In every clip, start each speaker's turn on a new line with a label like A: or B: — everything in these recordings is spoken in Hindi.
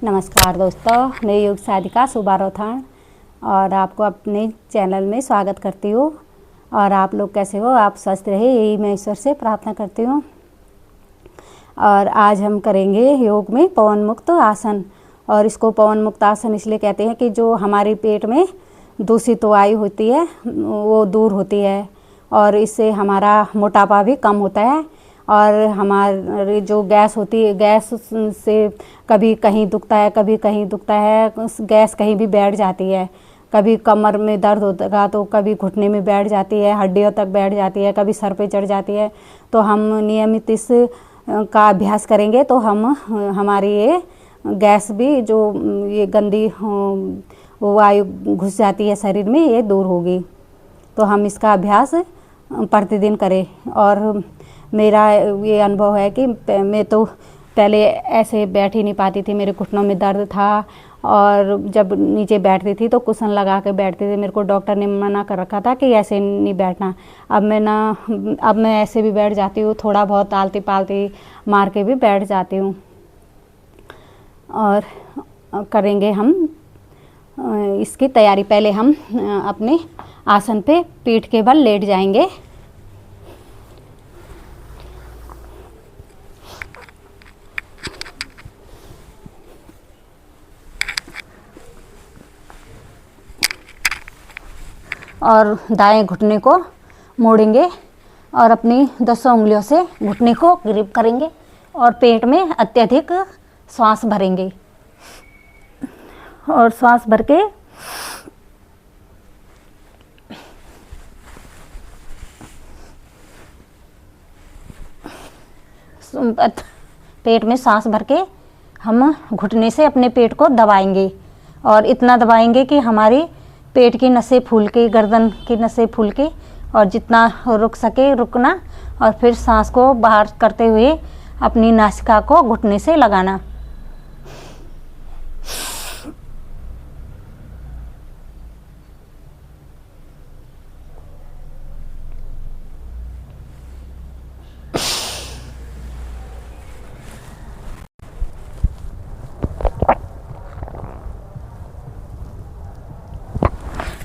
A: नमस्कार दोस्तों, मैं योग साधिका सुबा रौथान और आपको अपने चैनल में स्वागत करती हूँ। और आप लोग कैसे हो? आप स्वस्थ रहे, यही मैं ईश्वर से प्रार्थना करती हूँ। और आज हम करेंगे योग में पवन मुक्त आसन। और इसको पवन मुक्त आसन इसलिए कहते हैं कि जो हमारे पेट में दूषित वायु होती है वो दूर होती है और इससे हमारा मोटापा भी कम होता है। और हमारी जो गैस होती है, गैस से कभी कहीं दुखता है, कभी कहीं दुखता है, गैस कहीं भी बैठ जाती है। कभी कमर में दर्द होगा तो कभी घुटने में बैठ जाती है, हड्डियों तक बैठ जाती है, कभी सर पे चढ़ जाती है। तो हम नियमित इस का अभ्यास करेंगे तो हमारी ये गैस भी, जो ये गंदी वायु घुस जाती है शरीर में, ये दूर होगी। तो हम इसका अभ्यास प्रतिदिन करें। और मेरा ये अनुभव है कि मैं तो पहले ऐसे बैठ ही नहीं पाती थी, मेरे घुटनों में दर्द था और जब नीचे बैठती थी तो कुशन लगा के बैठती थी। मेरे को डॉक्टर ने मना कर रखा था कि ऐसे नहीं बैठना। अब मैं ऐसे भी बैठ जाती हूँ, थोड़ा बहुत आलती पालती मार के भी बैठ जाती हूँ। और करेंगे हम इसकी तैयारी। पहले हम अपने आसन पे पीठ के बल लेट जाएंगे। और दाएं घुटने को मोड़ेंगे और अपनी 10 उंगलियों से घुटने को ग्रिप करेंगे और पेट में अत्यधिक श्वास भरेंगे। और श्वास भर के पेट में सांस भर के हम घुटने से अपने पेट को दबाएंगे और इतना दबाएंगे कि हमारी पेट की नसें फूल के, गर्दन की नसें फूल के, और जितना रुक सके रुकना। और फिर सांस को बाहर करते हुए अपनी नासिका को घुटने से लगाना।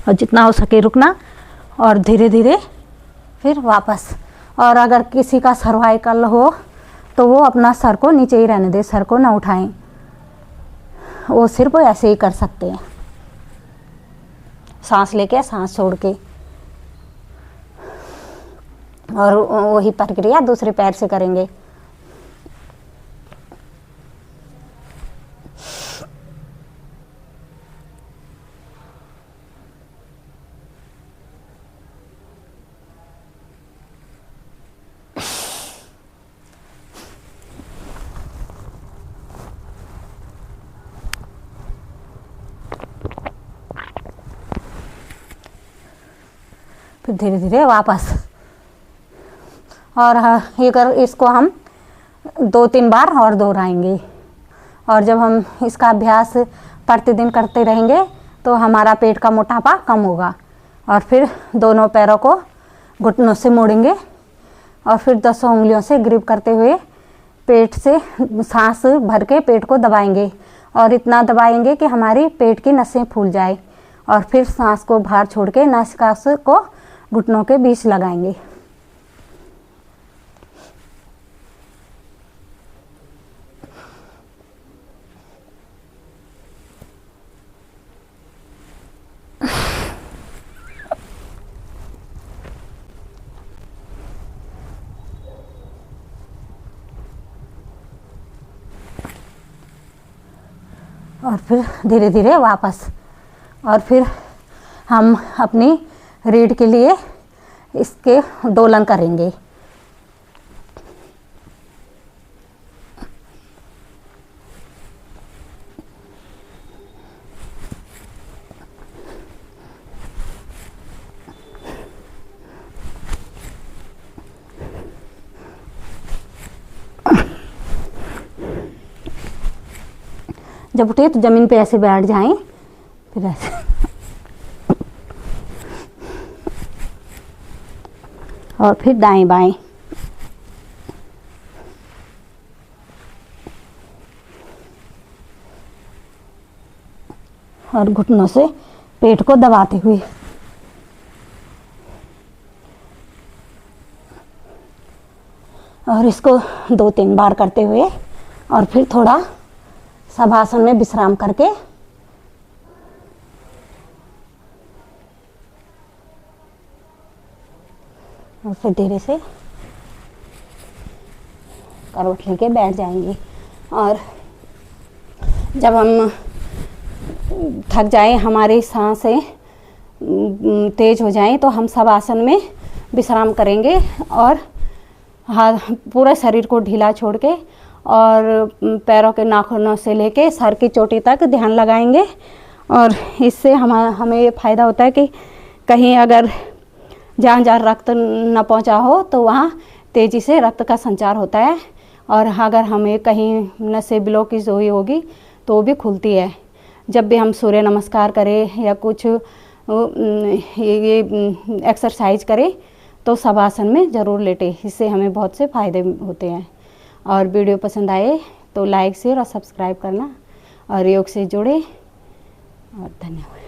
A: और जितना हो सके रुकना और धीरे धीरे फिर वापस। और अगर किसी का सर्वाइकल हो तो वो अपना सर को नीचे ही रहने दे, सर को ना उठाएं, वो सिर्फ ऐसे ही कर सकते हैं, सांस लेके सांस छोड़ के। और वही प्रक्रिया दूसरे पैर से करेंगे। फिर धीरे धीरे वापस। और इसको हम 2-3 बार और दोहराएंगे। और जब हम इसका अभ्यास प्रतिदिन करते रहेंगे तो हमारा पेट का मोटापा कम होगा। और फिर दोनों पैरों को घुटनों से मोड़ेंगे और फिर 10 उंगलियों से ग्रिप करते हुए पेट से सांस भर के पेट को दबाएंगे। और इतना दबाएंगे कि हमारी पेट की नसें फूल जाए। और फिर सांस को बाहर छोड़ के नासिका को घुटनों के बीच लगाएंगे। और फिर धीरे धीरे वापस। और फिर हम अपनी रीढ़ के लिए इसके दोलन करेंगे। जब उठे तो जमीन पे ऐसे बैठ जाएं, फिर ऐसे। और फिर दाएं बाएं। और घुटनों से पेट को दबाते हुए। और इसको 2-3 बार करते हुए और फिर थोड़ा शवासन में विश्राम करके और फिर धीरे से करवट लेके बैठ जाएंगे। और जब हम थक जाए, हमारी सांसें तेज हो जाएं, तो हम शवासन में विश्राम करेंगे और हाथ पूरे शरीर को ढीला छोड़ के और पैरों के नाखूनों से लेके सर की चोटी तक ध्यान लगाएंगे। और इससे हमें ये फ़ायदा होता है कि कहीं अगर जहाँ जहाँ रक्त न पहुँचा हो तो वहाँ तेज़ी से रक्त का संचार होता है। और अगर हमें कहीं नसें ब्लॉकेज हुई होगी तो वो भी खुलती है। जब भी हम सूर्य नमस्कार करें या कुछ ये एक्सरसाइज करें तो शवासन में ज़रूर लेटें। इससे हमें बहुत से फ़ायदे होते हैं। और वीडियो पसंद आए तो लाइक, शेयर और सब्सक्राइब करना और योग से जुड़े। और धन्यवाद।